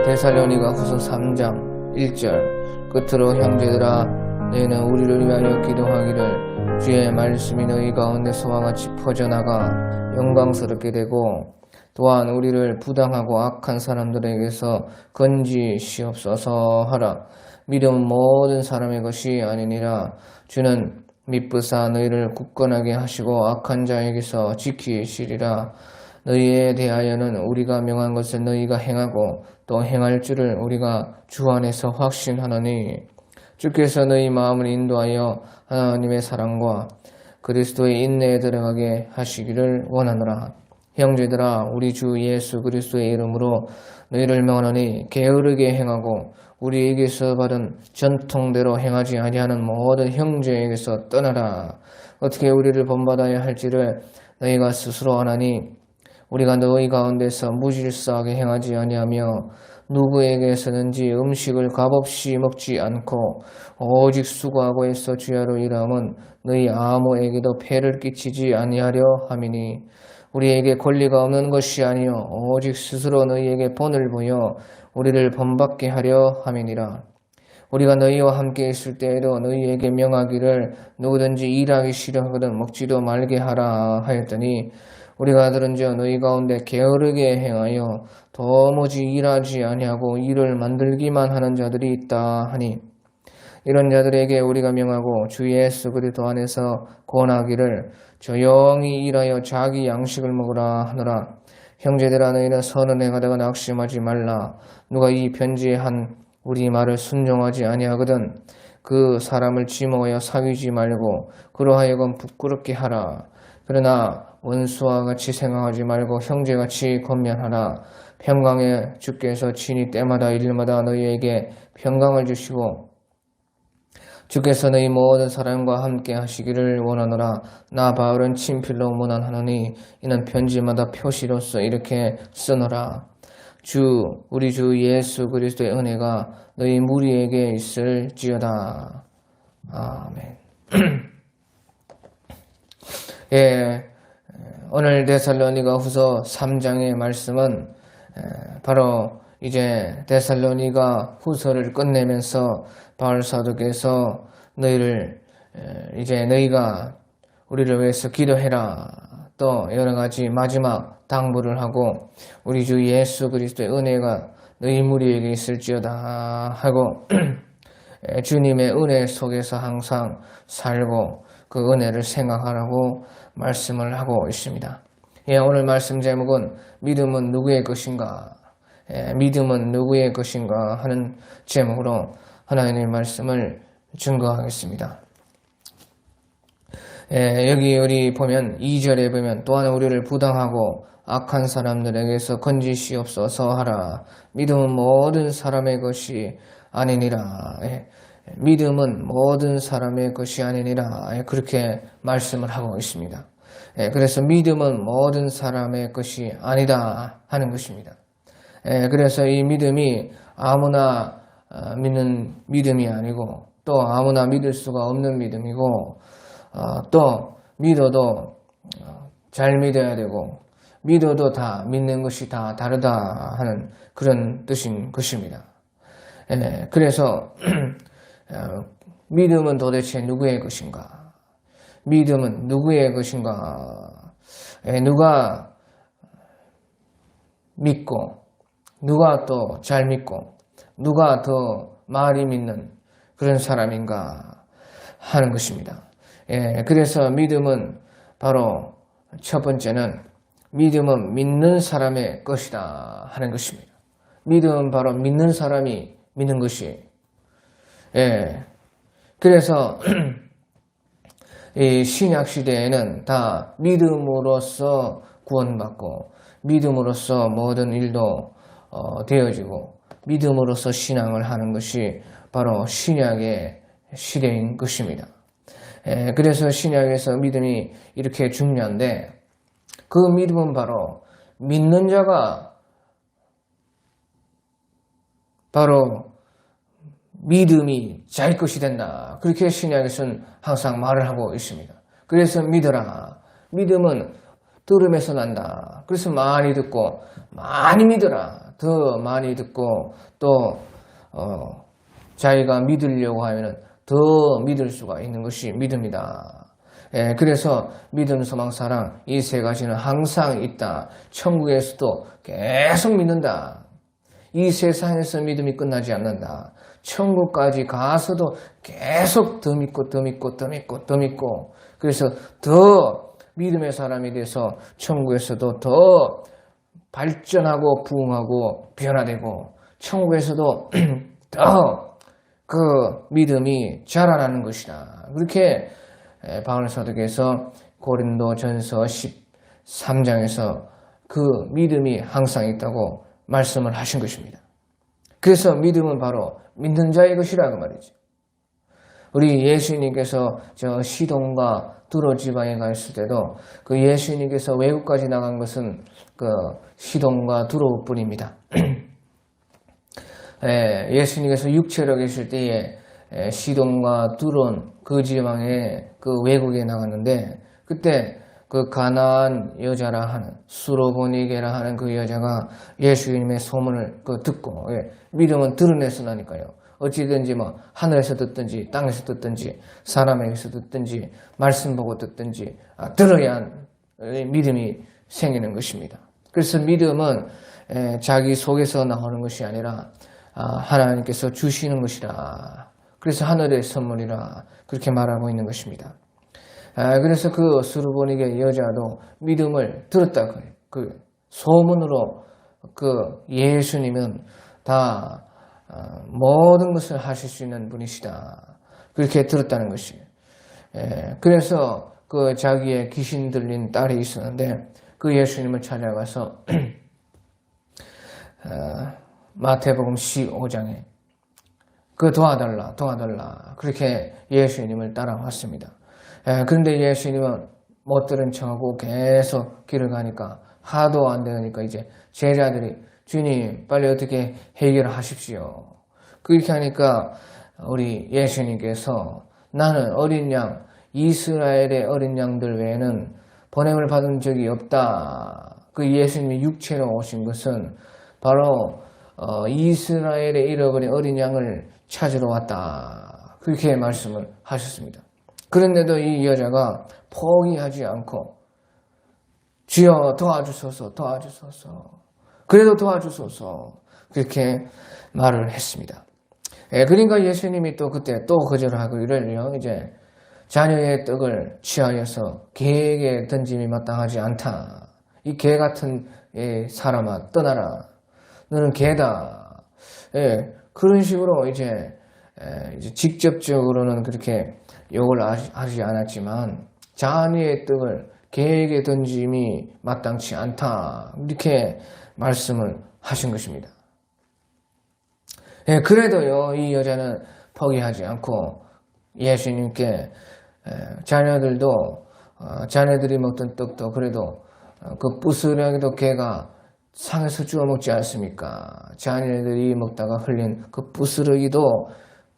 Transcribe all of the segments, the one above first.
데살로니가 후서 3장 1절 끝으로 형제들아 너희는 우리를 위하여 기도하기를 주의 말씀이 너희 가운데서와 같이 퍼져나가 영광스럽게 되고 또한 우리를 부당하고 악한 사람들에게서 건지시옵소서 하라. 믿음은 모든 사람의 것이 아니니라. 주는 미쁘사 너희를 굳건하게 하시고 악한 자에게서 지키시리라. 너희에 대하여는 우리가 명한 것을 너희가 행하고 또 행할 줄을 우리가 주 안에서 확신하노니 주께서 너희 마음을 인도하여 하나님의 사랑과 그리스도의 인내에 들어가게 하시기를 원하노라. 형제들아 우리 주 예수 그리스도의 이름으로 너희를 명하노니 게으르게 행하고 우리에게서 받은 전통대로 행하지 아니하는 모든 형제에게서 떠나라. 어떻게 우리를 본받아야 할지를 너희가 스스로 아나니 우리가 너희 가운데서 무질서하게 행하지 아니하며 누구에게서든지 음식을 값없이 먹지 않고 오직 수고하고 애써 주야로 일함은 너희 아무에게도 폐를 끼치지 아니하려 함이니 우리에게 권리가 없는 것이 아니요 오직 스스로 너희에게 본을 보여 우리를 본받게 하려 함이니라. 우리가 너희와 함께 있을 때에도 너희에게 명하기를 누구든지 일하기 싫어하거든 먹지도 말게 하라 하였더니 우리가 들은즉 너희 가운데 게으르게 행하여 도무지 일하지 아니하고 일을 만들기만 하는 자들이 있다 하니 이런 자들에게 우리가 명하고 주 예수 그리스도 안에서 권하기를 조용히 일하여 자기 양식을 먹으라 하노라. 형제들아 너희는 선을 행하다가 낙심하지 말라. 누가 이 편지에 한 우리 말을 순종하지 아니하거든 그 사람을 지목하여 사귀지 말고 그러하여금 부끄럽게 하라. 그러나 원수와 같이 생각하지 말고 형제같이 권면하라. 평강의 주께서 친히 때마다 일마다 너희에게 평강을 주시고 주께서 너희 모든 사람과 함께 하시기를 원하노라. 나 바울은 친필로 문안하노니 이는 편지마다 표시로서 이렇게 쓰노라. 우리 주 예수 그리스도의 은혜가 너희 무리에게 있을지어다. 아멘. 예, 오늘 데살로니가 후서 3장의 말씀은 바로 이제 데살로니가 후서를 끝내면서 바울 사도께서 너희가 우리를 위해서 기도해라. 또 여러 가지 마지막 당부를 하고 우리 주 예수 그리스도의 은혜가 너희 무리에게 있을지어다 하고 주님의 은혜 속에서 항상 살고 그 은혜를 생각하라고 말씀을 하고 있습니다. 예, 오늘 말씀 제목은 믿음은 누구의 것인가? 믿음은 누구의 것인가 하는 제목으로 하나님의 말씀을 증거하겠습니다. 여기 우리 보면 2절에 보면 또한 우리를 부당하고 악한 사람들에게서 건지시옵소서 하라. 믿음은 모든 사람의 것이 아니니라. 믿음은 모든 사람의 것이 아니니라. 그렇게 말씀을 하고 있습니다. 그래서 믿음은 모든 사람의 것이 아니다 하는 것입니다. 그래서 이 믿음이 아무나 믿는 믿음이 아니고 또 아무나 믿을 수가 없는 믿음이고 또 믿어도 잘 믿어야 되고 믿어도 다 믿는 것이 다 다르다 하는 그런 뜻인 것입니다. 그래서 믿음은 도대체 누구의 것인가? 믿음은 누구의 것인가? 누가 믿고 누가 또 잘 믿고 누가 더 많이 믿는 그런 사람인가 하는 것입니다. 그래서 믿음은 바로 첫 번째는 믿음은 믿는 사람의 것이다 하는 것입니다. 믿음은 바로 믿는 사람이 믿는 것이. 그래서 이 신약 시대에는 다 믿음으로써 구원받고 믿음으로써 모든 일도 되어지고 믿음으로써 신앙을 하는 것이 바로 신약의 시대인 것입니다. 그래서 신약에서 믿음이 이렇게 중요한데 그 믿음은 바로 믿는 자가 바로 믿음이 자기 것이 된다. 그렇게 신약에서는 항상 말을 하고 있습니다. 그래서 믿어라. 믿음은 들음에서 난다. 그래서 많이 듣고 많이 믿어라. 더 많이 듣고 또 자기가 믿으려고 하면은 더 믿을 수가 있는 것이 믿음이다. 예, 그래서 믿음, 소망, 사랑 이 세 가지는 항상 있다. 천국에서도 계속 믿는다. 이 세상에서 믿음이 끝나지 않는다. 천국까지 가서도 계속 더 믿고 더 믿고 더 믿고 더 믿고 그래서 더 믿음의 사람이 돼서 천국에서도 더 발전하고 부흥하고 변화되고 천국에서도 더 그 믿음이 자라나는 것이다. 그렇게 바울 사도께서 고린도전서 13장에서 그 믿음이 항상 있다고 말씀을 하신 것입니다. 그래서 믿음은 바로 믿는 자의 것이라고 말이죠. 우리 예수님께서 저 시돈과 두로 지방에 갔을 때도 그 예수님께서 외국까지 나간 것은 그 시돈과 두로뿐입니다. 예수님께서 육체로 계실 때에 시돈과 두론 그 지방에 그 외국에 나갔는데 그때 그 가나안 여자라 하는 수로보니게라 하는 그 여자가 예수님의 소문을 듣고 믿음은 들어내서 나니까요. 어찌든지 뭐 하늘에서 듣든지 땅에서 듣든지 사람에게서 듣든지 말씀 보고 듣든지 들어야 믿음이 생기는 것입니다. 그래서 믿음은 자기 속에서 나오는 것이 아니라 하나님께서 주시는 것이라. 그래서 하늘의 선물이라 그렇게 말하고 있는 것입니다. 그래서 그 수르보니게 여자도 믿음을 들었다 그래요. 그 소문으로 그 예수님은 다 모든 것을 하실 수 있는 분이시다. 그렇게 들었다는 것이에요. 그래서 그 자기의 귀신 들린 딸이 있었는데 그 예수님을 찾아가서 마태복음 15장에 그 도와달라 그렇게 예수님을 따라왔습니다. 그런데 예수님은 못 들은 척하고 계속 길을 가니까 하도 안 되니까 이제 제자들이 주님 빨리 어떻게 해결하십시오. 그렇게 하니까 우리 예수님께서 나는 어린 양 이스라엘의 어린 양들 외에는 보냄을 받은 적이 없다. 그 예수님이 육체로 오신 것은 바로 이스라엘의 잃어버린 어린 양을 찾으러 왔다. 그렇게 말씀을 하셨습니다. 그런데도 이 여자가 포기하지 않고 주여 도와주소서 그래도 도와주소서 그렇게 말을 했습니다. 그러니까 예수님이 또 그때 또 거절하고 이럴요. 이제 자녀의 떡을 취하여서 개에게 던짐이 마땅하지 않다. 이 개 같은 사람아 떠나라. 너는 개다. 그런 식으로 이제 직접적으로는 그렇게 욕을 하지 않았지만 자녀의 떡을 개에게 던짐이 마땅치 않다. 이렇게 말씀을 하신 것입니다. 그래도요 이 여자는 포기하지 않고 예수님께 자녀들이 먹던 떡도 그래도 그 부스러기도 개가 상에서 주워 먹지 않습니까? 자녀들이 먹다가 흘린 그 부스러기도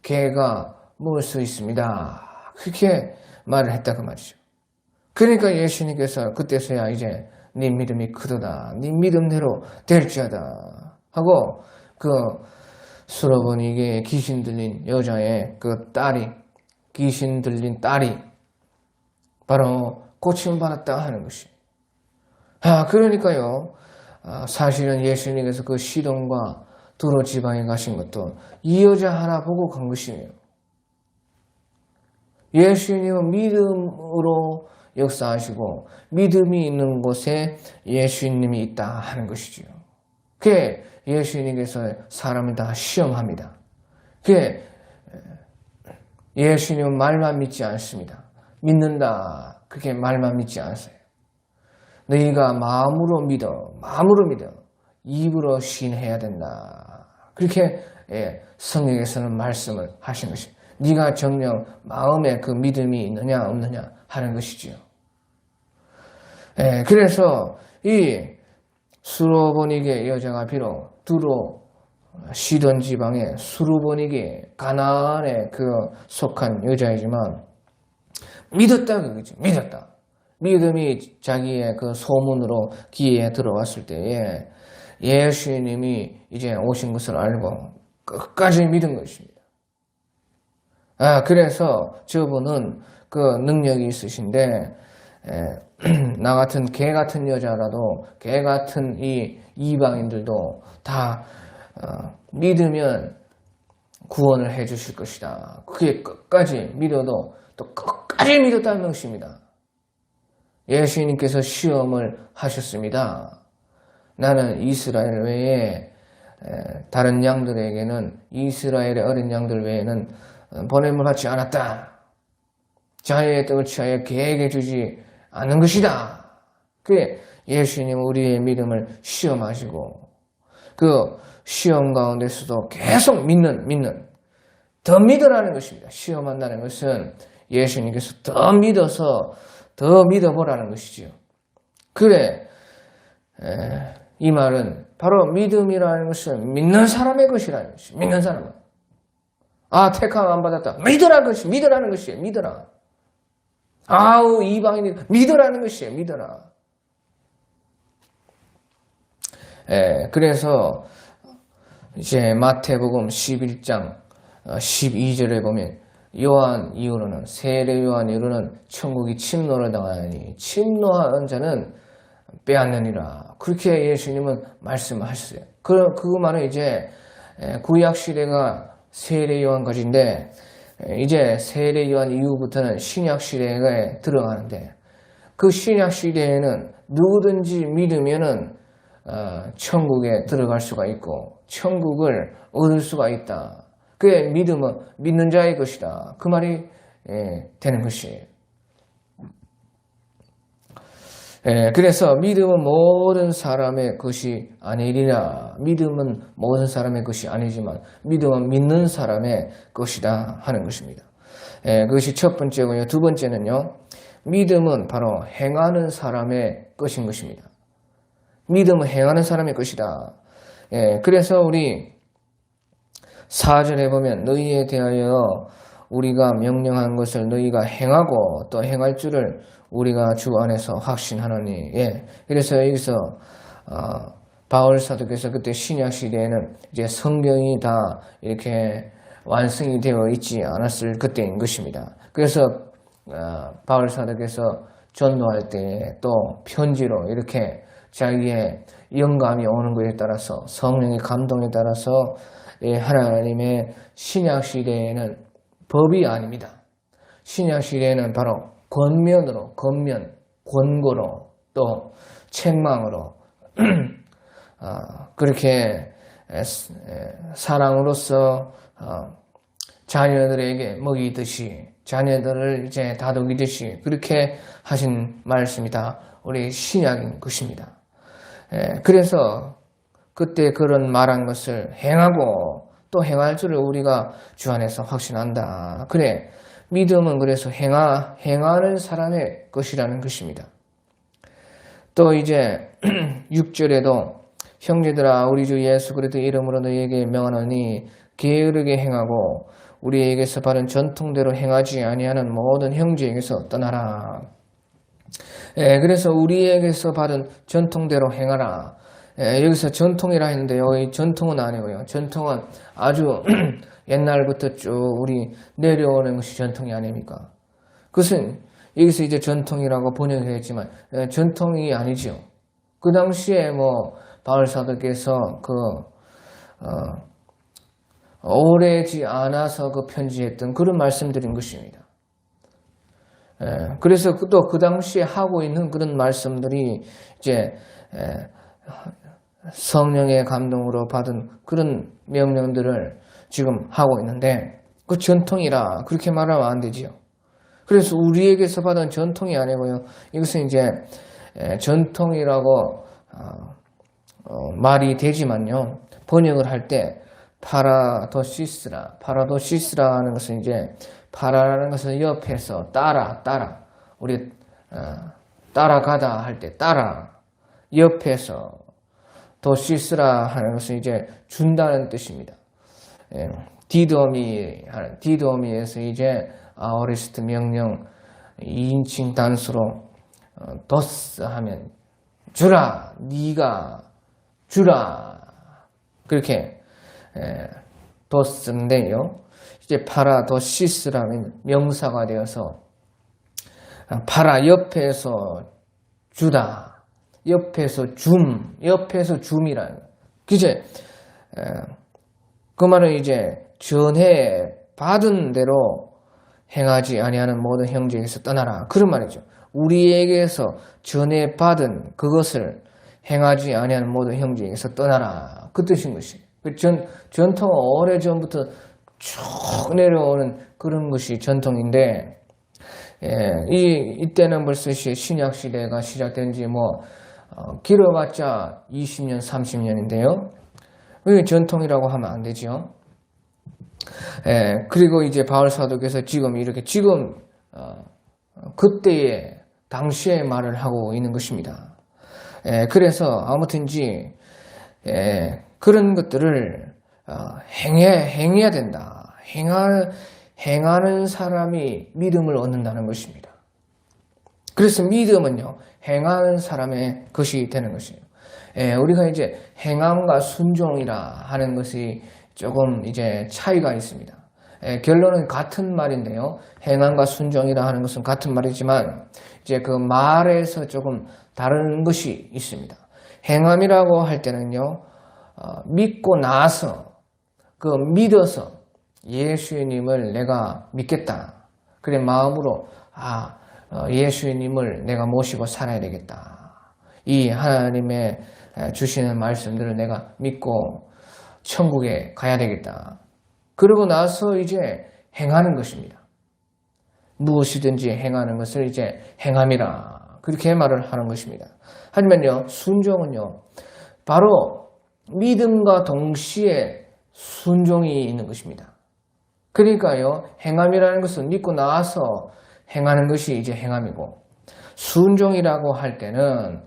개가 먹을 수 있습니다. 그렇게 말을 했다 그 말이죠. 그러니까 예수님께서 그때서야 이제 네 믿음이 크도다. 네 믿음대로 될지어다 하고 그 수로보니게 귀신 들린 여자의 그 딸이 귀신 들린 딸이 바로 고침받았다 하는 것이. 그러니까요. 사실은 예수님께서 그 시돈과 두로 지방에 가신 것도 이 여자 하나 보고 간 것이에요. 예수님은 믿음으로 역사하시고 믿음이 있는 곳에 예수님이 있다 하는 것이지요. 그게 예수님께서 사람을 다 시험합니다. 그게 예수님은 말만 믿지 않습니다. 믿는다. 그렇게 말만 믿지 않으세요. 너희가 마음으로 믿어. 입으로 시인해야 된다. 그렇게 성경에서는 말씀을 하신 것입니다. 네가 정녕 마음에 그 믿음이 있느냐 없느냐 하는 것이지요. 그래서 이 수로보니게 여자가 비록 두로 시돈 지방의 수로보니게 가나안에 그 속한 여자이지만 믿었다 그거죠. 믿음이 자기의 그 소문으로 귀에 들어왔을 때에 예수님이 이제 오신 것을 알고 끝까지 믿은 것입니다. 그래서 저분은 그 능력이 있으신데 나 같은 개 같은 여자라도 개 같은 이 이방인들도 다 믿으면 구원을 해 주실 것이다. 그게 끝까지 믿어도 또 끝까지 믿었다는 것입니다. 예수님께서 시험을 하셨습니다. 나는 이스라엘 외에 다른 양들에게는 이스라엘의 어린 양들 외에는 보냄을 받지 않았다. 자유의 떡을 취하여 개에게 주지 않는 것이다. 그게 예수님 우리의 믿음을 시험하시고 그 시험 가운데서도 계속 믿는 더 믿으라는 것입니다. 시험한다는 것은 예수님께서 더 믿어서 더 믿어보라는 것이지요. 그래 이 말은 바로 믿음이라는 것은 믿는 사람의 것이라는 것이죠. 믿는 사람은 택함 안 받았다. 믿으라는 것이에요. 믿어라. 이방인이 믿으라는 것이에요. 믿어라. 그래서 이제 마태복음 11장 12절에 보면 요한 이후로는 세례 요한 이후로는 천국이 침노를 당하니 침노한 자는 빼앗느니라. 그렇게 예수님은 말씀하셨어요. 그 말은 이제 구약 시대가 세례 요한까지인데 이제 세례 요한 이후부터는 신약 시대에 들어가는데 그 신약 시대에는 누구든지 믿으면은 천국에 들어갈 수가 있고 천국을 얻을 수가 있다. 그게 믿음은 믿는 자의 것이다. 그 말이 되는 것이에요. 그래서 믿음은 모든 사람의 것이 아니리라. 믿음은 모든 사람의 것이 아니지만 믿음은 믿는 사람의 것이다 하는 것입니다. 그것이 첫 번째고요. 두 번째는요. 믿음은 바로 행하는 사람의 것인 것입니다. 믿음은 행하는 사람의 것이다. 그래서 우리 4절에 보면 너희에 대하여 우리가 명령한 것을 너희가 행하고 또 행할 줄을 우리가 주 안에서 확신하노니. 그래서 여기서 바울 사도께서 그때 신약 시대에는 이제 성경이 다 이렇게 완성이 되어 있지 않았을 그때인 것입니다. 그래서 바울 사도께서 전도할 때 또 편지로 이렇게 자기의 영감이 오는 것에 따라서 성령의 감동에 따라서 하나님의 신약 시대에는 법이 아닙니다. 신약 시대에는 바로 권면으로, 권고로, 또 책망으로 그렇게 사랑으로서 자녀들에게 먹이듯이 자녀들을 이제 다독이듯이 그렇게 하신 말씀이 다 우리 신약인 것입니다. 그래서 그때 그런 말한 것을 행하고 또 행할 줄을 우리가 주 안에서 확신한다. 그래, 믿음은 그래서 행하는 사람의 것이라는 것입니다. 또 이제 6절에도 형제들아 우리 주 예수 그리스도 이름으로 너희에게 명하노니 게으르게 행하고 우리에게서 받은 전통대로 행하지 아니하는 모든 형제에게서 떠나라. 그래서 우리에게서 받은 전통대로 행하라. 여기서 전통이라 했는데 여기 전통은 아니고요. 전통은 아주 옛날부터 쭉 우리 내려오는 것이 전통이 아닙니까? 그것은 여기서 이제 전통이라고 번역했지만 전통이 아니죠. 그 당시에 바울 사도께서 오래지 않아서 편지했던 그런 말씀들인 것입니다. 그래서 또 그 당시에 하고 있는 그런 말씀들이 이제 성령의 감동으로 받은 그런 명령들을 지금 하고 있는데 그 전통이라 그렇게 말하면 안 되지요. 그래서 우리에게서 받은 전통이 아니고요. 이것은 이제 전통이라고 말이 되지만요. 번역을 할 때 파라도시스라 하는 것은 이제 파라라는 것은 옆에서 따라 우리 따라가다 할 때 따라 옆에서 도시스라 하는 것은 이제 준다는 뜻입니다. 디도미에서 이제 아오리스트 명령 2인칭 단수로 도스 하면 주라, 네가 주라, 그렇게 도스인데요. 이제 파라도시스라는 명사가 되어서 파라, 옆에서 주다, 옆에서 줌이라는, 이제 그 말은 이제 전해 받은 대로 행하지 아니하는 모든 형제에게서 떠나라, 그런 말이죠. 우리에게서 전해 받은 그것을 행하지 아니하는 모든 형제에게서 떠나라, 그 뜻인 것이. 전통은 오래전부터 쭉 내려오는 그런 것이 전통인데, 이때는 벌써 신약 시대가 시작된 지 길어봤자 20년, 30년인데요. 왜 전통이라고 하면 안 되죠? 그리고 이제 바울 사도께서 지금 그때의 당시의 말을 하고 있는 것입니다. 그래서 아무튼지 그런 것들을 행해야 된다. 행하는 사람이 믿음을 얻는다는 것입니다. 그래서 믿음은요, 행하는 사람의 것이 되는 것이에요. 우리가 이제 행함과 순종이라 하는 것이 조금 이제 차이가 있습니다. 결론은 같은 말인데요. 행함과 순종이라 하는 것은 같은 말이지만 이제 그 말에서 조금 다른 것이 있습니다. 행함이라고 할 때는요, 믿고 나서 믿어서 예수님을 내가 믿겠다. 그래 마음으로 예수님을 내가 모시고 살아야 되겠다. 이 하나님의 주시는 말씀들을 내가 믿고 천국에 가야 되겠다. 그러고 나서 이제 행하는 것입니다. 무엇이든지 행하는 것을 이제 행함이라, 그렇게 말을 하는 것입니다. 하지만요, 순종은요, 바로 믿음과 동시에 순종이 있는 것입니다. 그러니까요, 행함이라는 것은 믿고 나서 행하는 것이 이제 행함이고, 순종이라고 할 때는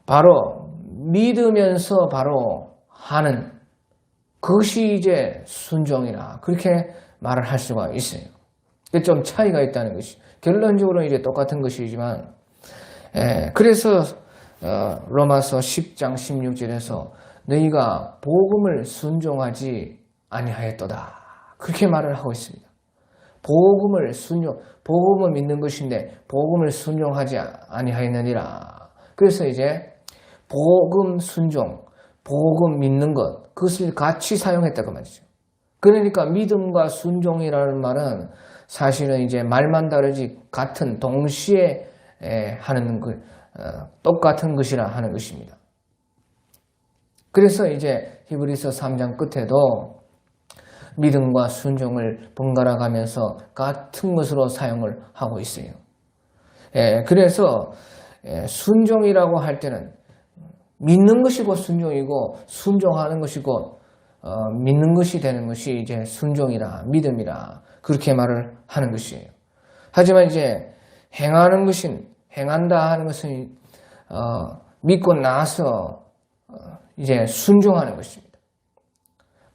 바로 믿으면서 바로 하는 그것이 이제 순종이라, 그렇게 말을 할 수가 있어요. 좀 차이가 있다는 것이, 결론적으로 이제 똑같은 것이지만, 그래서 로마서 10장 16절에서 너희가 복음을 순종하지 아니하였도다, 그렇게 말을 하고 있습니다. 복음을 믿는 것인데 복음을 순종하지 아니하였느니라. 그래서 이제 복음 순종, 복음 믿는 것, 그것을 같이 사용했다고 말이죠. 그러니까 믿음과 순종이라는 말은 사실은 이제 말만 다르지 같은, 동시에 하는 똑같은 것이라 하는 것입니다. 그래서 이제 히브리서 3장 끝에도 믿음과 순종을 번갈아 가면서 같은 것으로 사용을 하고 있어요. 그래서 순종이라고 할 때는 믿는 것이고 순종이고, 순종하는 것이고 믿는 것이 되는 것이 이제 순종이라, 믿음이라, 그렇게 말을 하는 것이에요. 하지만 이제 행한다 하는 것은 믿고 나서 이제 순종하는 것입니다.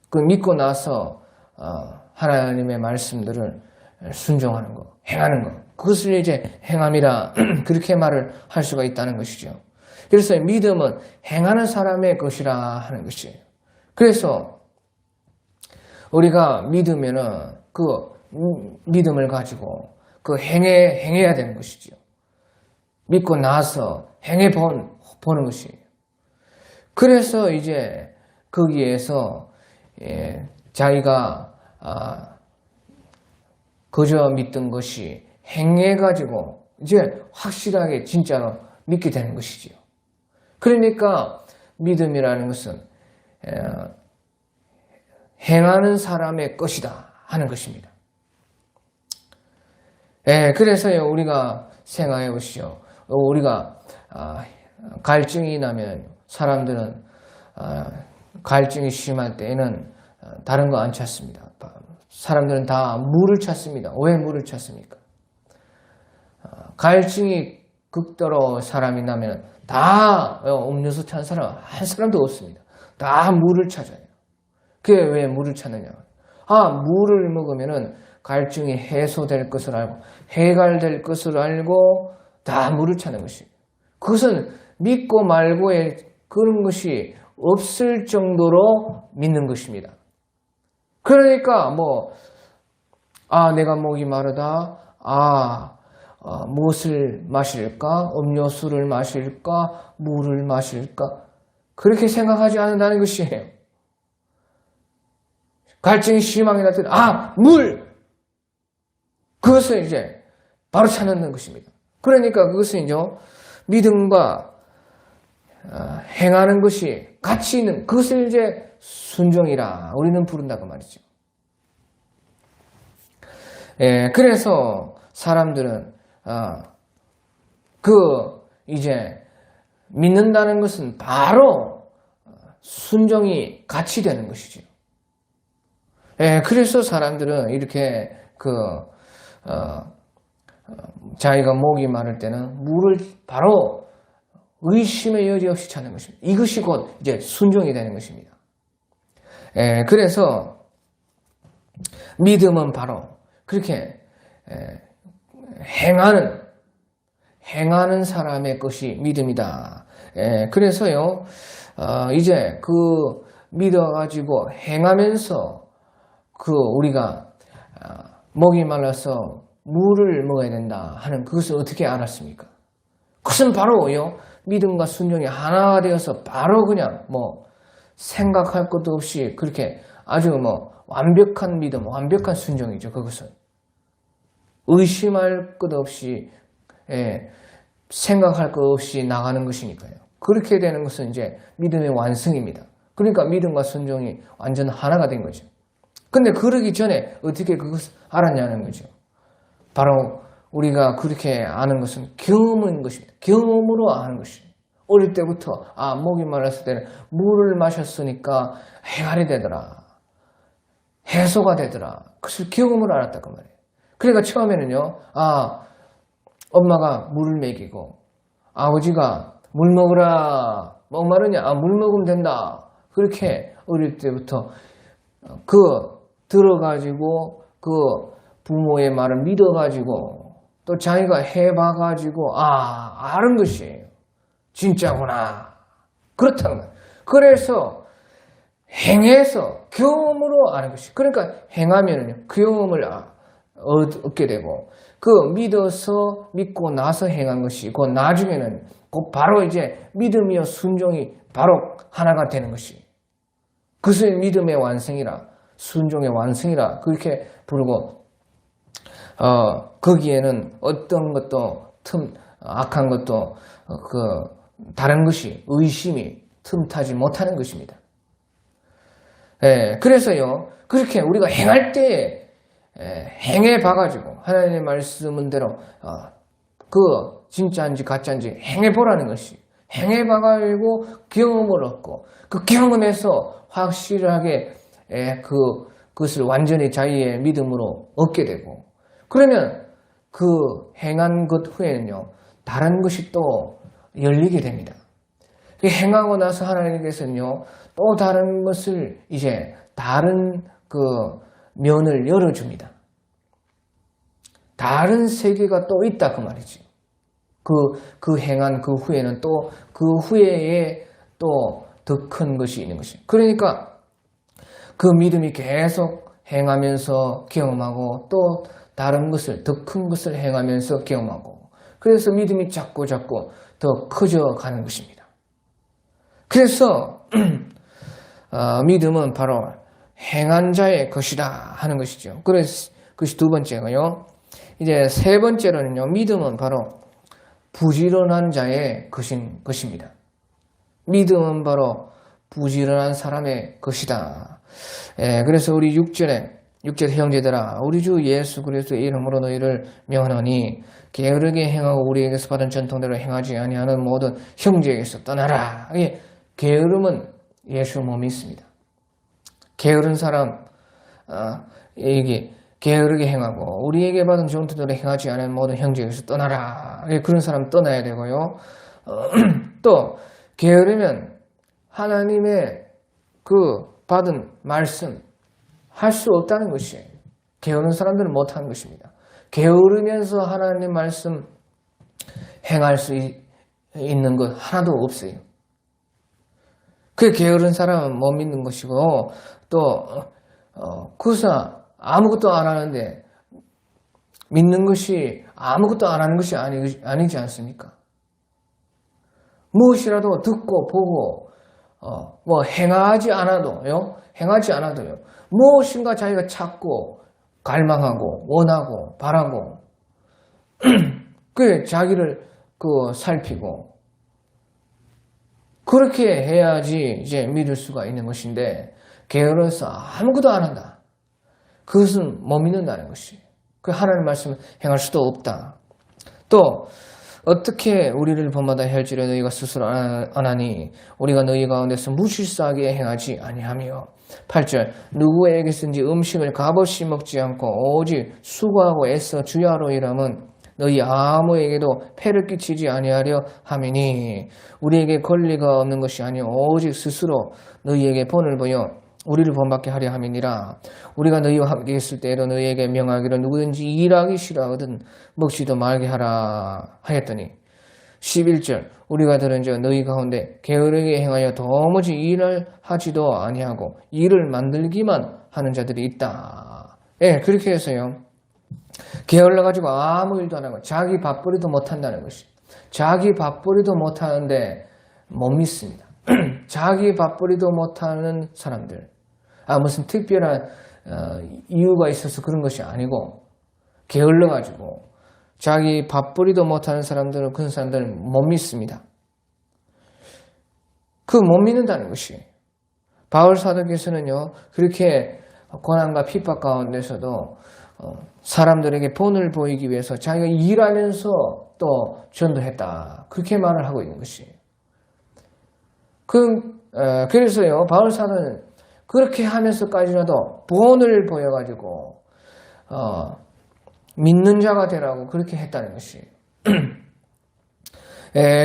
그 믿고 나서 하나님의 말씀들을 순종하는 것, 행하는 것, 그것을 이제 행함이라 그렇게 말을 할 수가 있다는 것이죠. 그래서 믿음은 행하는 사람의 것이라 하는 것이에요. 그래서 우리가 믿으면은 그 믿음을 가지고 행해야 되는 것이죠. 믿고 나서 보는 것이에요. 그래서 이제 거기에서 자기가 그저 믿던 것이 행해가지고 이제 확실하게 진짜로 믿게 되는 것이지요. 그러니까 믿음이라는 것은 행하는 사람의 것이다 하는 것입니다. 그래서요, 우리가 생각해 보시죠. 우리가 갈증이 나면 사람들은 갈증이 심할 때에는 다른 거 안 찾습니다. 사람들은 다 물을 찾습니다. 왜 물을 찾습니까? 갈증이 극도로 사람이 나면 다 음료수 찾는 사람 한 사람도 없습니다. 다 물을 찾아요. 그게 왜 물을 찾느냐? 물을 먹으면은 갈증이 해소될 것을 알고 해갈될 것을 알고 다 물을 찾는 것입니다. 그것은 믿고 말고의 그런 것이 없을 정도로 믿는 것입니다. 그러니까 내가 목이 마르다. 무엇을 마실까? 음료수를 마실까? 물을 마실까? 그렇게 생각하지 않는다는 것이에요. 갈증이 심하게 나타나 물! 그것을 이제 바로 찾는 것입니다. 그러니까 그것은 이제 믿음과 행하는 것이 같이 있는 그것을 이제 순종이라 우리는 부른다고 말이죠. 그래서 사람들은 이제 믿는다는 것은 바로 순종이 같이 되는 것이죠. 그래서 사람들은 이렇게 자기가 목이 마를 때는 물을 바로 의심의 여지 없이 찾는 것입니다. 이것이 곧 이제 순종이 되는 것입니다. 그래서 믿음은 바로 그렇게 행하는 사람의 것이 믿음이다. 그래서요, 이제 믿어가지고 행하면서 우리가 목이 말라서 물을 먹어야 된다 하는 그것을 어떻게 알았습니까? 그것은 바로요, 믿음과 순종이 하나가 되어서 바로 그냥 생각할 것도 없이 그렇게 아주 완벽한 믿음, 완벽한 순종이죠. 그것은 의심할 것 없이 생각할 것 없이 나가는 것이니까요. 그렇게 되는 것은 이제 믿음의 완성입니다. 그러니까 믿음과 순종이 완전 하나가 된 거죠. 근데 그러기 전에 어떻게 그것을 알았냐는 거죠. 바로 우리가 그렇게 아는 것은 경험인 것입니다. 경험으로 아는 것입니다. 어릴 때부터 목이 말랐을 때는 물을 마셨으니까 해갈이 되더라. 해소가 되더라. 그것을 경험으로 알았다 그 말이에요. 그러니까 처음에는요. 엄마가 물을 먹이고 아버지가 물 먹으라. 목마르냐? 물 먹으면 된다. 그렇게 어릴 때부터 들어가지고 부모의 말을 믿어가지고 또 자기가 해봐가지고 아는 것이에요. 진짜구나. 그렇다는 거예요. 그래서 행해서 경험으로 아는 것이. 그러니까 행하면은 경험을 얻게 되고 믿어서 믿고 나서 행한 것이 곧 나중에는 곧 바로 이제 믿음이요 순종이 바로 하나가 되는 것이. 그것을 믿음의 완성이라 순종의 완성이라 그렇게 부르고 거기에는 어떤 것도 악한 것도 다른 것이 의심이 틈타지 못하는 것입니다. 그래서요 그렇게 우리가 행할 때 행해 봐가지고 하나님의 말씀은대로 진짜인지 가짜인지 행해 보라는 것이 행해 봐가지고 경험을 얻고 그 경험에서 확실하게 그것을 완전히 자기의 믿음으로 얻게 되고 그러면 행한 것 후에는요 다른 것이 또 열리게 됩니다. 행하고 나서 하나님께서는요 또 다른 것을 이제 다른 면을 열어줍니다. 다른 세계가 또 있다 그 말이지. 행한 그 후에는 또 그 후에 또 더 큰 것이 있는 것이. 그러니까 그 믿음이 계속 행하면서 경험하고 또 다른 것을 더 큰 것을 행하면서 경험하고 그래서 믿음이 자꾸 더 커져가는 것입니다. 그래서 믿음은 바로 행한 자의 것이다 하는 것이죠. 그래서 그것이 두 번째고요. 이제 세 번째로는요. 믿음은 바로 부지런한 자의 것입니다. 믿음은 바로 부지런한 사람의 것이다. 그래서 우리 6절에 형제들아 우리 주 예수 그리스도의 이름으로 너희를 명하노니 게으르게 행하고 우리에게서 받은 전통대로 행하지 아니하는 모든 형제에게서 떠나라. 게으름은 예수 몸이 있습니다. 게으른 사람 게으르게 행하고 우리에게 받은 전통대로 행하지 않은 모든 형제에게서 떠나라. 그런 사람 떠나야 되고요. 또 게으르면 하나님의 받은 말씀 할 수 없다는 것이에요. 게으른 사람들은 못하는 것입니다. 게으르면서 하나님 말씀 행할 수 있는 것 하나도 없어요. 그 게으른 사람은 못 믿는 것이고 또 그사 아무것도 안 하는데 믿는 것이 아무것도 안 하는 것이 아니지 않습니까? 무엇이라도 듣고 보고 뭐 행하지 않아도요. 무엇인가 자기가 찾고 갈망하고 원하고 바라고 그 자기를 살피고 그렇게 해야지 이제 믿을 수가 있는 것인데 게을러서 아무것도 안 한다. 그것은 못 믿는다는 것이. 그 하나님 말씀을 행할 수도 없다. 또 어떻게 우리를 본받아 할지라 너희가 스스로 안 하니 우리가 너희 가운데서 무실사하게 행하지 아니하며 8절 누구에게든지 음식을 값없이 먹지 않고 오직 수고하고 애써 주야로 일함은 너희 아무에게도 폐를 끼치지 아니하려 함이니 우리에게 권리가 없는 것이 아니요 오직 스스로 너희에게 본을 보여 우리를 본받게 하려 함이니라. 우리가 너희와 함께 있을 때에도 너희에게 명하기를 누구든지 일하기 싫어하거든 먹지도 말게 하라 하였더니 11절 우리가 들은즉 너희 가운데 게으르게 행하여 도무지 일을 하지도 아니하고 일을 만들기만 하는 자들이 있다. 예, 그렇게 해서요. 게을러가지고 아무 일도 안 하고 자기 밥벌이도 못한다는 것이. 자기 밥벌이도 못하는데 못 믿습니다. 자기 밥벌이도 못하는 사람들. 무슨 특별한 이유가 있어서 그런 것이 아니고 게을러가지고 자기 밥벌이도 못하는 사람들은 그런 사람들은 못 믿습니다. 그 못 믿는다는 것이. 바울 사도께서는요. 그렇게 고난과 핍박 가운데서도 사람들에게 본을 보이기 위해서 자기가 일하면서 또 전도했다. 그렇게 말을 하고 있는 것이. 그래서요, 바울 사도는 그렇게 하면서까지라도 본을 보여가지고, 믿는 자가 되라고 그렇게 했다는 것이.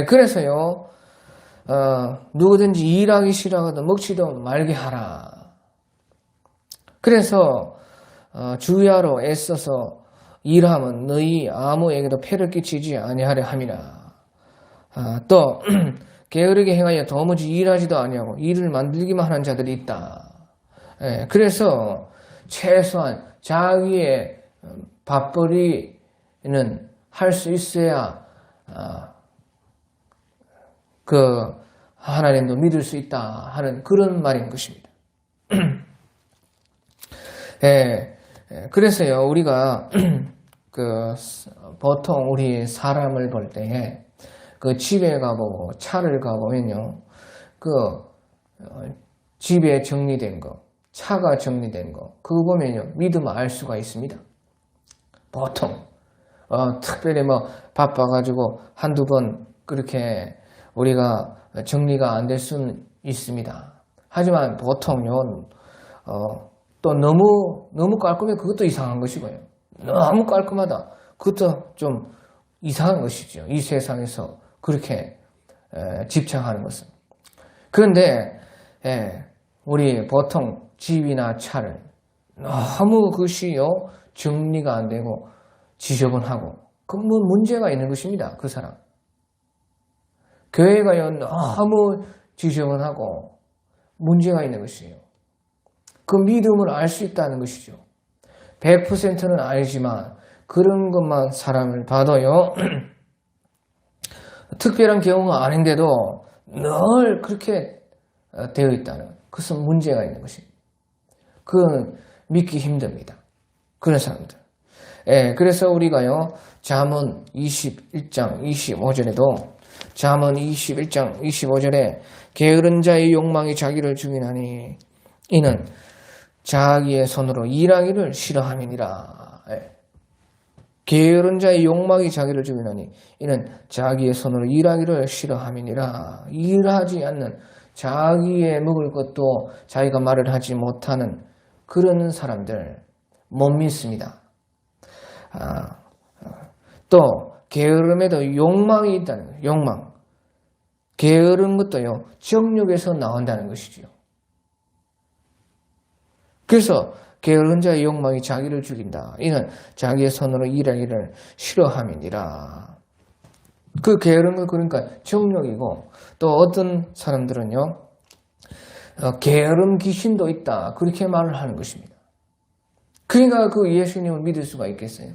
그래서요, 누구든지 일하기 싫어하거든 먹지도 말게 하라. 그래서, 주야로 애써서 일하면 너희 아무에게도 폐를 끼치지 아니하려 함이라. 또, 게으르게 행하여 도무지 일하지도 아니하고 일을 만들기만 하는 자들이 있다. 그래서 최소한 자기의 밥벌이는 할 수 있어야 하나님도 믿을 수 있다 하는 그런 말인 것입니다. 그래서요 우리가 보통 우리 사람을 볼 때에 집에 가보고 차를 가보면요. 집에 정리된 거, 차가 정리된 거, 그거 보면요. 믿으면 알 수가 있습니다. 보통. 특별히 바빠가지고 한두 번 그렇게 우리가 정리가 안 될 수는 있습니다. 하지만 보통요. 또 너무 깔끔해 그것도 이상한 것이고요. 너무 깔끔하다. 그것도 좀 이상한 것이죠. 이 세상에서. 그렇게 집착하는 것은. 그런데 우리 보통 집이나 차를 너무 그것이요 정리가 안 되고 지저분하고 그 문제가 있는 것입니다. 그 사람. 교회가요 너무 지저분하고 문제가 있는 것이에요. 그 믿음을 알 수 있다는 것이죠. 100%는 아니지만 그런 것만 사람을 봐도요. 특별한 경우가 아닌데도 늘 그렇게 되어 있다는 그것은 문제가 있는 것입니다. 그건 믿기 힘듭니다. 그런 사람들. 그래서 우리가요 잠언 21장 25절에도 잠언 21장 25절에 게으른 자의 욕망이 자기를 죽이나니 이는 자기의 손으로 일하기를 싫어함이니라. 게으른 자의 욕망이 자기를 죽이나니 이는 자기의 손으로 일하기를 싫어함이니라. 일하지 않는 자기의 먹을 것도 자기가 말을 하지 못하는 그런 사람들 못 믿습니다. 또 게으름에도 욕망이 있다는 거예요. 욕망. 게으른 것도요 정욕에서 나온다는 것이죠. 그래서 게으른 자의 욕망이 자기를 죽인다. 이는 자기의 손으로 일하기를 싫어함이니라. 그 게으른 거 그러니까 정욕이고, 또 어떤 사람들은요, 게으름 귀신도 있다. 그렇게 말을 하는 것입니다. 그러니까 그 예수님을 믿을 수가 있겠어요?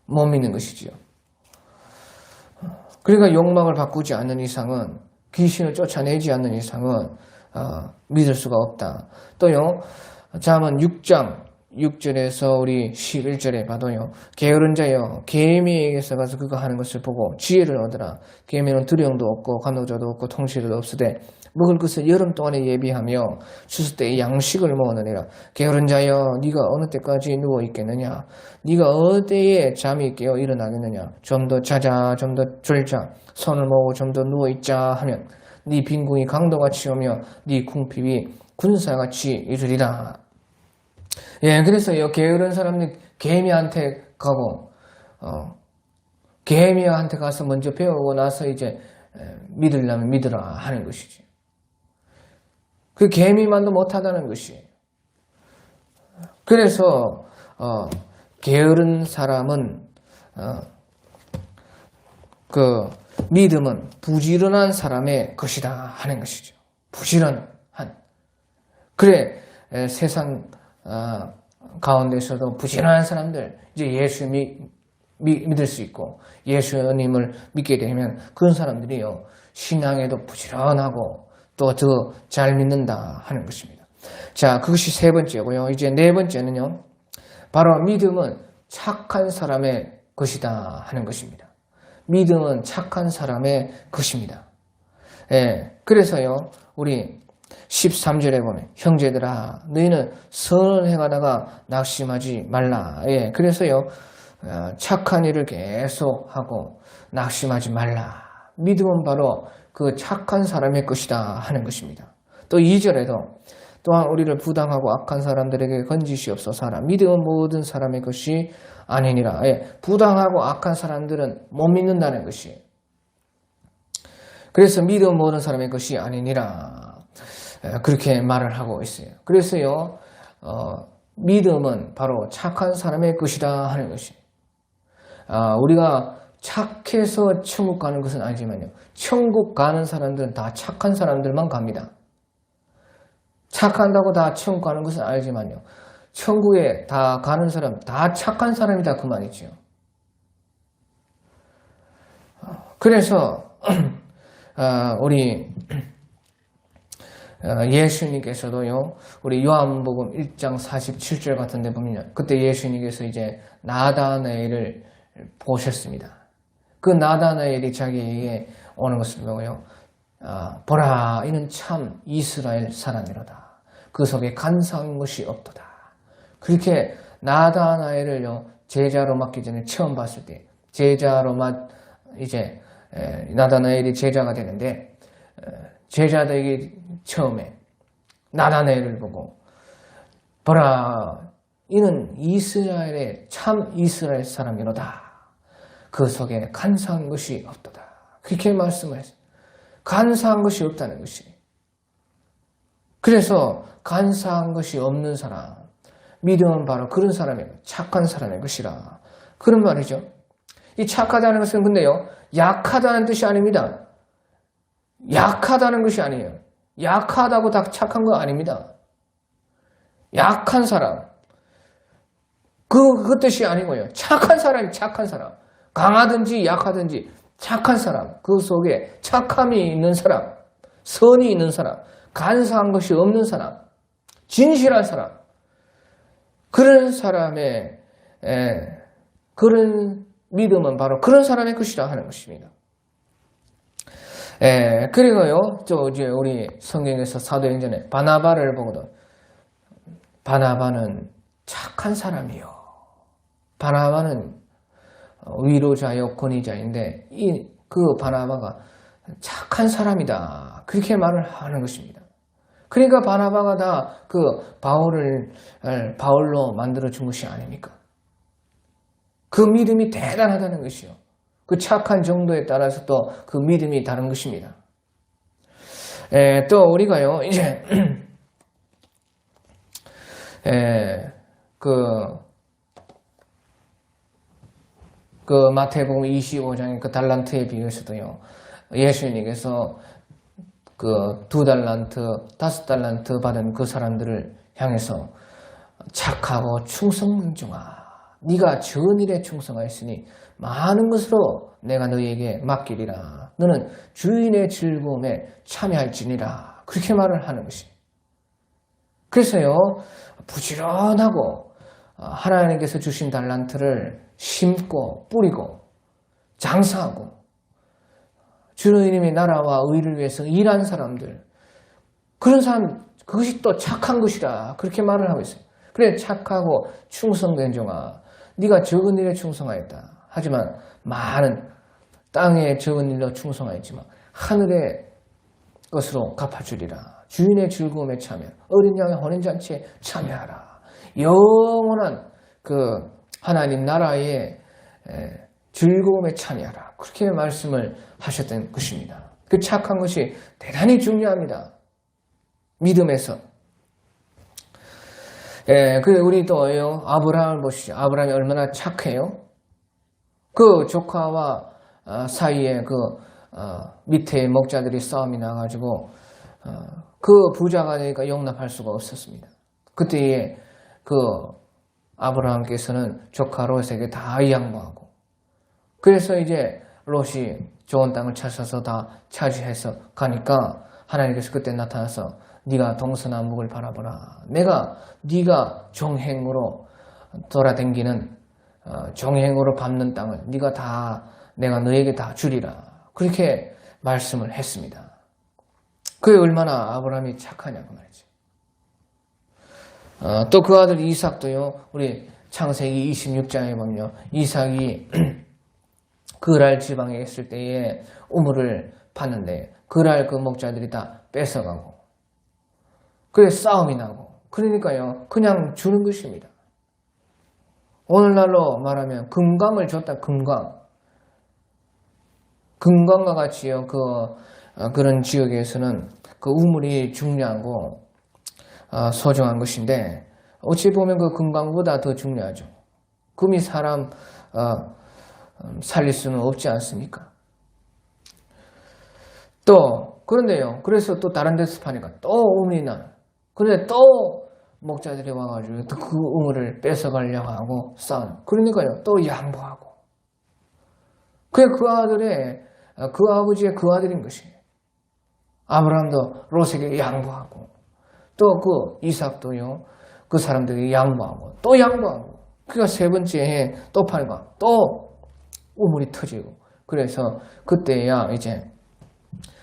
못 믿는 것이지요. 그러니까 욕망을 바꾸지 않는 이상은, 귀신을 쫓아내지 않는 이상은 믿을 수가 없다. 또요, 잠언 6장 6절에서 우리 11절에 봐도요, 게으른 자여 개미에게서 가서 그거 하는 것을 보고 지혜를 얻으라. 개미는 두령도 없고 간호자도 없고 통치도 없으되 먹을 것을 여름 동안에 예비하며 추수 때에 양식을 먹으느니라. 게으른 자여 네가 어느 때까지 누워 있겠느냐? 네가 어느 때에 잠이 깨어 일어나겠느냐? 좀 더 자자, 좀 더 졸자, 손을 모으고 좀 더 누워 있자 하면 네 빈궁이 강도같이 오며 네 궁핍이 군사같이 이르리라. 예, 그래서 요 게으른 사람들 개미한테 가고 개미한테 가서 먼저 배우고 나서 이제 믿으려면 믿으라 하는 것이지. 그 개미만도 못하다는 것이. 그래서 게으른 사람은 그 믿음은 부지런한 사람의 것이다 하는 것이죠. 부지런한. 그래 세상 가운데서도 부지런한 사람들, 이제 예수 믿을 수 있고 예수님을 믿게 되면 그런 사람들이요, 신앙에도 부지런하고 또 더 잘 믿는다 하는 것입니다. 자, 그것이 세 번째고요. 이제 네 번째는요, 바로 믿음은 착한 사람의 것이다 하는 것입니다. 믿음은 착한 사람의 것입니다. 예, 그래서요, 우리 13절에 보면 형제들아 너희는 선을 행하다가 낙심하지 말라. 예, 그래서요, 착한 일을 계속하고 낙심하지 말라. 믿음은 바로 그 착한 사람의 것이다 하는 것입니다. 또 2절에도 또한 우리를 부당하고 악한 사람들에게 건지시옵소서 하라. 믿음은 모든 사람의 것이 아니니라. 예, 부당하고 악한 사람들은 못 믿는다는 것이. 그래서 믿음은 모든 사람의 것이 아니니라. 그렇게 말을 하고 있어요. 그래서요, 믿음은 바로 착한 사람의 것이다 하는 것이. 우리가 착해서 천국 가는 것은 아니지만요, 천국 가는 사람들은 다 착한 사람들만 갑니다. 착한다고 다 천국 가는 것은 아니지만요, 천국에 다 가는 사람 다 착한 사람이다 그 말이죠. 그래서 우리 예수님께서도요, 우리 요한복음 1장 47절 같은 데 보면 그때 예수님께서 이제 나다나엘을 보셨습니다. 그 나다나엘이 자기에게 오는 것을 보고요, 보라 이는 참 이스라엘 사람이로다. 그 속에 간사한 것이 없도다. 그렇게 나다나엘을요, 제자로 맡기 전에 처음 봤을 때, 이제 나다나엘이 제자가 되는데, 제자들에게 처음에 나다나엘을 보고 보라 이는 이스라엘의 참 이스라엘 사람이로다. 그 속에 간사한 것이 없도다. 그렇게 말씀을 했어요. 간사한 것이 없다는 것이. 그래서 간사한 것이 없는 사람, 믿음은 바로 그런 사람의 착한 사람의 것이라. 그런 말이죠. 이 착하다는 것은 근데요, 약하다는 뜻이 아닙니다. 약하다는 것이 아니에요. 약하다고 다 착한 거 아닙니다. 약한 사람. 그 뜻이 아니고요. 착한 사람이 착한 사람. 강하든지 약하든지 착한 사람. 그 속에 착함이 있는 사람. 선이 있는 사람. 간사한 것이 없는 사람. 진실한 사람. 그런 사람의, 그런 믿음은 바로 그런 사람의 것이라 하는 것입니다. 그리고요, 이제 우리 성경에서 사도행전에 바나바를 보거든. 바나바는 착한 사람이요. 바나바는 위로자요, 권위자인데, 그 바나바가 착한 사람이다. 그렇게 말을 하는 것입니다. 그러니까 바나바가 다 그 바울로 만들어준 것이 아닙니까? 그 믿음이 대단하다는 것이요. 그 착한 정도에 따라서 또 그 믿음이 다른 것입니다. 또 우리가요, 이제, 그 마태복음 25장의 그 달란트에 비해서도요, 예수님께서 그 2달란트, 5달란트 받은 그 사람들을 향해서 착하고 충성능종아, 네가 좋은 일에 충성하였으니 많은 것으로 내가 너희에게 맡기리라. 너는 주인의 즐거움에 참여할지니라. 그렇게 말을 하는 것이. 그래서요, 부지런하고 하나님께서 주신 달란트를 심고 뿌리고 장사하고 주님의 나라와 의를 위해서 일한 사람들, 그런 사람, 그것이 또 착한 것이라 그렇게 말을 하고 있어요. 그래, 착하고 충성된 종아, 네가 적은 일에 충성하였다. 하지만 많은 땅에 적은 일로 충성하였지만 하늘의 것으로 갚아주리라. 주인의 즐거움에 참여, 어린 양의 혼인잔치에 참여하라. 영원한 그 하나님 나라의 즐거움에 참여하라. 그렇게 말씀을 하셨던 것입니다. 그 착한 것이 대단히 중요합니다. 믿음에서. 그래, 우리 또요, 아브라함을 보시죠. 아브라함이 얼마나 착해요? 그 조카와 사이에 밑에 목자들이 싸움이 나가지고, 그 부자가 되니까 용납할 수가 없었습니다. 그때에 아브라함께서는 조카 롯에게 다 양보하고, 그래서 이제 롯이 좋은 땅을 찾아서 다 차지해서 가니까 하나님께서 그때 나타나서 네가 동서남북을 바라보라. 네가 종행으로 돌아다니는 종행으로 밟는 땅을 내가 너에게 다 주리라. 그렇게 말씀을 했습니다. 그게 얼마나 아브라함이 착하냐고 말이죠. 또 그 아들 이삭도요, 우리 창세기 26장에 보면요, 이삭이 그랄 지방에 있을 때에 우물을 팠는데 그랄 그 목자들이 다 뺏어가고, 그래 싸움이 나고, 그러니까요, 그냥 주는 것입니다. 오늘날로 말하면 금강을 줬다. 금강과 같이요, 그런 지역에서는 그 우물이 중요하고 소중한 것인데, 어찌 보면 그 금강보다 더 중요하죠. 금이 사람 살릴 수는 없지 않습니까? 그런데요, 그래서 또 다른 데서 파니까 또 우물이 나. 그런데 또 목자들이 와가지고 또 그 우물을 뺏어가려고 하고 싸우는. 그러니까요, 또 양보하고. 그게 그 아버지의 그 아들인 것이에요. 아브라함도 롯에게 양보하고, 또 그 이삭도요, 그 사람들에게 양보하고, 또 양보하고. 그러니까 세 번째에 또 파니까 또 우물이 터지고. 그래서 그때야 이제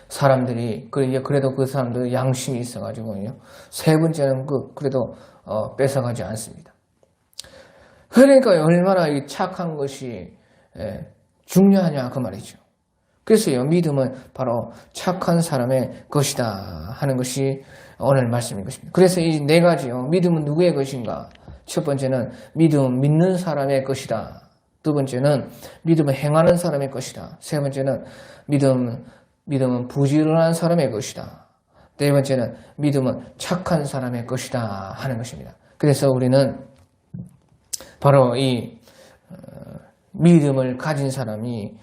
사람들이, 그래도 그 사람들 양심이 있어가지고요, 세 번째는 그래도 뺏어가지 않습니다. 그러니까 얼마나 이 착한 것이 중요하냐 그 말이죠. 그래서요, 믿음은 바로 착한 사람의 것이다 하는 것이 오늘 말씀인 것입니다. 그래서 이 네 가지요, 믿음은 누구의 것인가? 첫 번째는 믿음은 믿는 사람의 것이다. 두 번째는 믿음을 행하는 사람의 것이다. 세 번째는 믿음은 부지런한 사람의 것이다. 네 번째는 믿음은 착한 사람의 것이다 하는 것입니다. 그래서 우리는 바로 이 믿음을 가진 사람이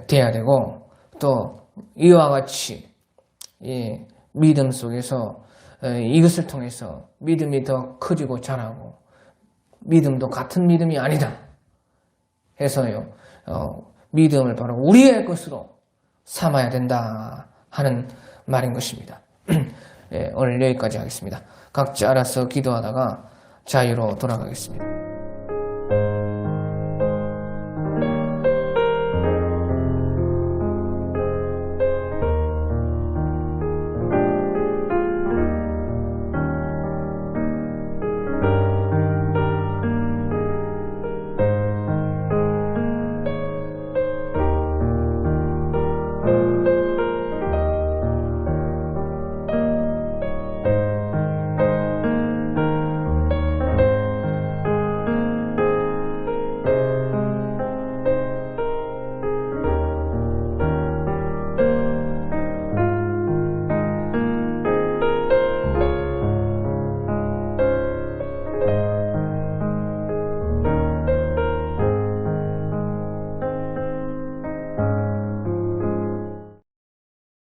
돼야 되고, 또 이와 같이 이 믿음 속에서 이것을 통해서 믿음이 더 커지고 자라고, 믿음도 같은 믿음이 아니다 해서요, 믿음을 바로 우리의 것으로 삼아야 된다 하는 말인 것입니다. 오늘 여기까지 하겠습니다. 각자 알아서 기도하다가 자유로 돌아가겠습니다.